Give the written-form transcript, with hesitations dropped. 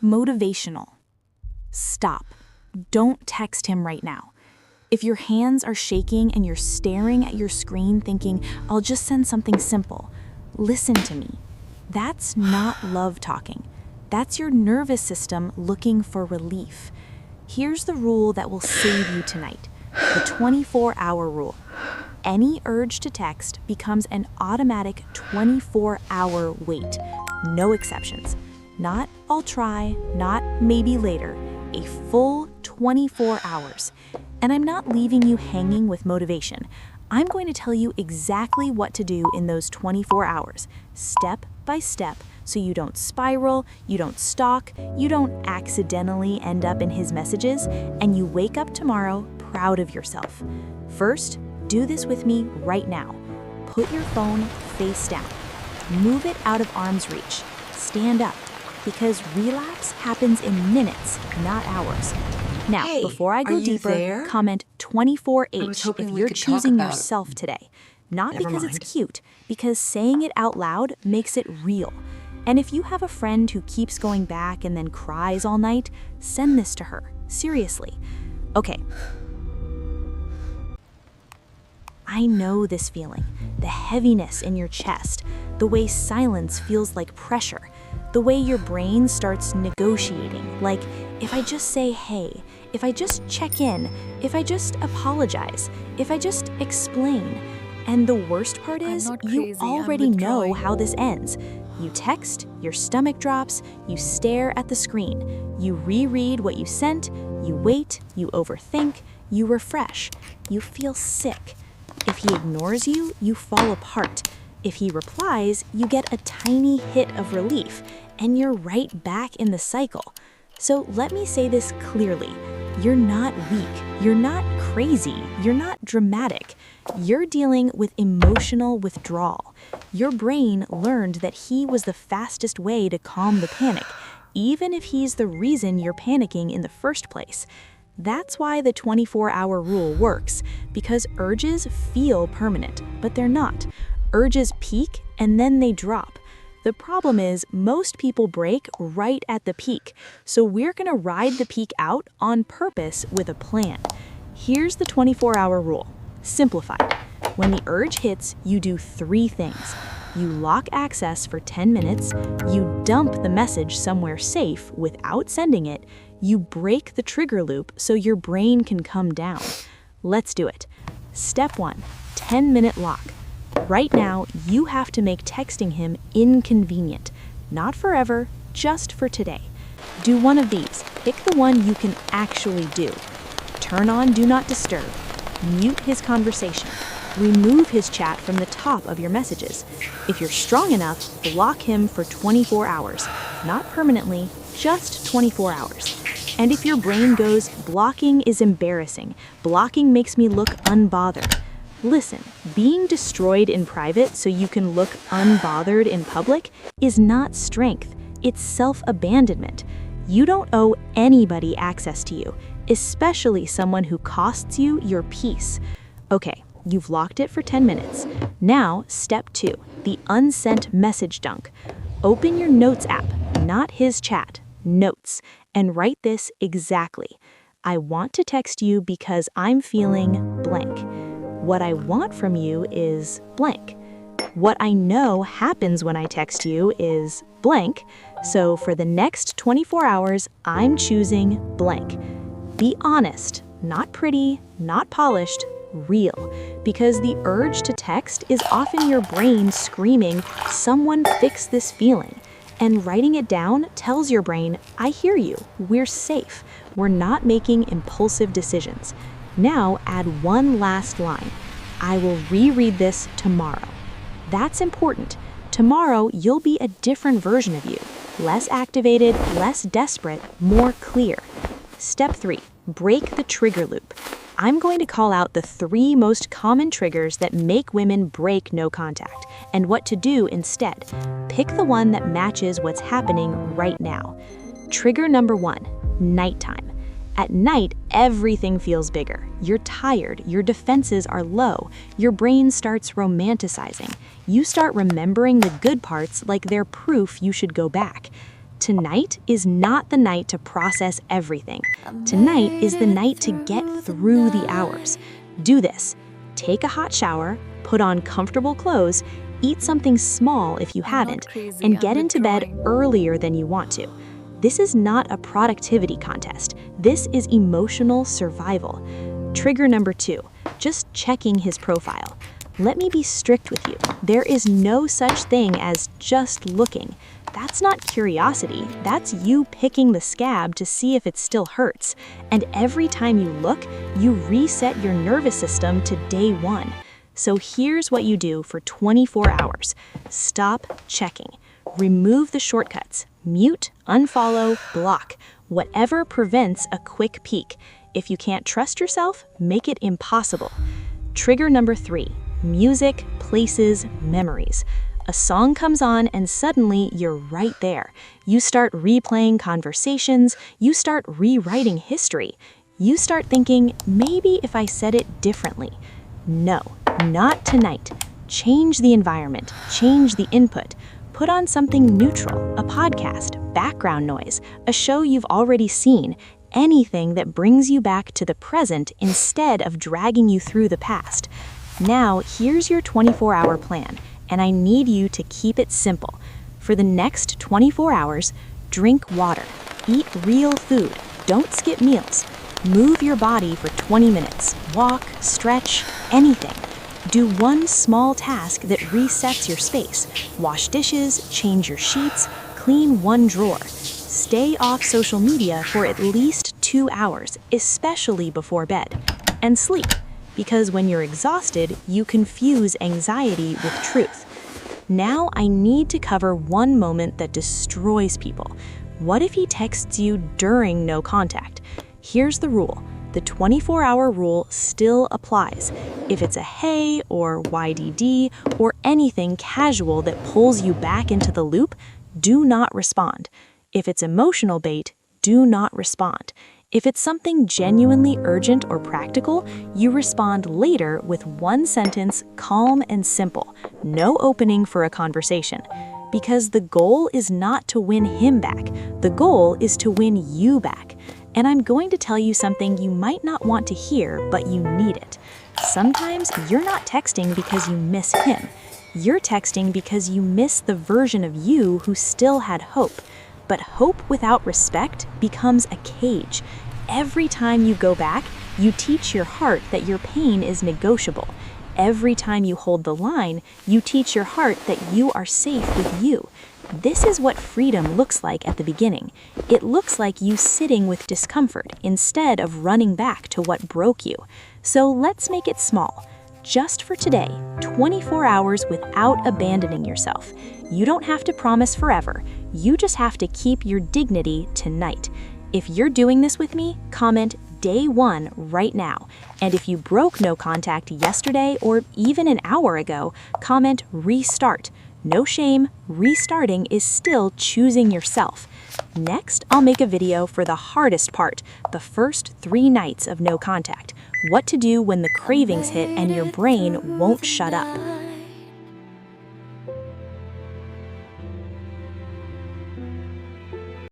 Motivational. Stop. Don't text him right now. If your hands are shaking and you're staring at your screen thinking, I'll just send something simple, listen to me. That's not love talking. That's your nervous system looking for relief. Here's the rule that will save you tonight. The 24-hour rule. Any urge to text becomes an automatic 24-hour wait. No exceptions. Not I'll try, not maybe later. A full 24 hours. And I'm not leaving you hanging with motivation. I'm going to tell you exactly what to do in those 24 hours, step by step, so you don't spiral, you don't stalk, you don't accidentally end up in his messages, and you wake up tomorrow proud of yourself. First, do this with me right now. Put your phone face down. Move it out of arm's reach. Stand up, because relapse happens in minutes, not hours. Now, Hey, before I are go you deeper, there? comment I was 24H hoping if we you're could talk choosing about it. yourself today. Not Never because mind. it's cute, because saying it out loud makes it real. And if you have a friend who keeps going back and then cries all night, send this to her. Seriously. Okay. I know this feeling. The heaviness in your chest. The way silence feels like pressure. The way your brain starts negotiating. Like, if I just say hey, if I just check in, if I just apologize, if I just explain. And the worst part I'm is, not you crazy, I'm already know withdrawing. how this ends. You text, your stomach drops, you stare at the screen, you reread what you sent, you wait, you overthink, you refresh, you feel sick. If he ignores you, you fall apart. If he replies, you get a tiny hit of relief, and you're right back in the cycle. So let me say this clearly. You're not weak, you're not crazy, you're not dramatic. You're dealing with emotional withdrawal. Your brain learned that he was the fastest way to calm the panic, even if he's the reason you're panicking in the first place. That's why the 24-hour rule works, because urges feel permanent, but they're not. Urges peak and then they drop. The problem is most people break right at the peak, so we're gonna ride the peak out on purpose with a plan. Here's the 24-hour rule. Simplified. When the urge hits, you do 3 things. You lock access for 10 minutes, you dump the message somewhere safe without sending it, you break the trigger loop so your brain can come down. Let's do it. Step 1, 10-minute lock. Right now, you have to make texting him inconvenient. Not forever, just for today. Do one of these. Pick the one you can actually do. Turn on Do Not Disturb. Mute his conversation. Remove his chat from the top of your messages. If you're strong enough, block him for 24 hours. Not permanently, just 24 hours. And if your brain goes, blocking is embarrassing, blocking makes me look unbothered. Listen, being destroyed in private so you can look unbothered in public is not strength, it's self-abandonment. You don't owe anybody access to you, especially someone who costs you your peace. Okay, you've locked it for 10 minutes. Now, step 2, the unsent message dunk. Open your Notes app, not his chat, Notes, and write this exactly. I want to text you because I'm feeling blank. What I want from you is blank. What I know happens when I text you is blank. So for the next 24 hours, I'm choosing blank. Be honest, not pretty, not polished, real. Because the urge to text is often your brain screaming, someone fix this feeling. And writing it down tells your brain, I hear you, we're safe, we're not making impulsive decisions. Now add one last line. I will reread this tomorrow. That's important. Tomorrow you'll be a different version of you. Less activated, less desperate, more clear. Step 3, break the trigger loop. I'm going to call out the 3 most common triggers that make women break no contact, and what to do instead. Pick the one that matches what's happening right now. Trigger number 1, nighttime. At night, everything feels bigger. You're tired, your defenses are low, your brain starts romanticizing. You start remembering the good parts like they're proof you should go back. Tonight is not the night to process everything. Tonight is the night to get through the hours. Do this. Take a hot shower, put on comfortable clothes, eat something small if you haven't, and get into bed earlier than you want to. This is not a productivity contest. This is emotional survival. Trigger number 2, just checking his profile. Let me be strict with you. There is no such thing as just looking. That's not curiosity. That's you picking the scab to see if it still hurts. And every time you look, you reset your nervous system to day 1. So here's what you do for 24 hours. Stop checking. Remove the shortcuts. Mute, unfollow, block. Whatever prevents a quick peek. If you can't trust yourself, make it impossible. Trigger number 3, music, places, memories. A song comes on and suddenly you're right there. You start replaying conversations, you start rewriting history. You start thinking, maybe if I said it differently. No, not tonight. Change the environment, change the input. Put on something neutral, a podcast, background noise, a show you've already seen, anything that brings you back to the present instead of dragging you through the past. Now, here's your 24-hour plan, and I need you to keep it simple. For the next 24 hours, drink water, eat real food, don't skip meals. Move your body for 20 minutes, walk, stretch, anything. Do one small task that resets your space. Wash dishes, change your sheets, clean one drawer. Stay off social media for at least 2 hours, especially before bed. And sleep, because when you're exhausted, you confuse anxiety with truth. Now I need to cover one moment that destroys people. What if he texts you during no contact? Here's the rule. The 24-hour rule still applies. If it's a hey or YDD or anything casual that pulls you back into the loop, do not respond. If it's emotional bait, do not respond. If it's something genuinely urgent or practical, you respond later with one sentence, calm and simple. No opening for a conversation. Because the goal is not to win him back. The goal is to win you back. And I'm going to tell you something you might not want to hear, but you need it. Sometimes you're not texting because you miss him. You're texting because you miss the version of you who still had hope. But hope without respect becomes a cage. Every time you go back, you teach your heart that your pain is negotiable. Every time you hold the line, you teach your heart that you are safe with you. This is what freedom looks like at the beginning. It looks like you sitting with discomfort instead of running back to what broke you. So let's make it small. Just for today, 24 hours without abandoning yourself. You don't have to promise forever. You just have to keep your dignity tonight. If you're doing this with me, comment day 1 right now. And if you broke no contact yesterday or even an hour ago, comment restart. No shame, restarting is still choosing yourself. Next, I'll make a video for the hardest part, the first 3 nights of no contact. What to do when the cravings hit and your brain won't shut up.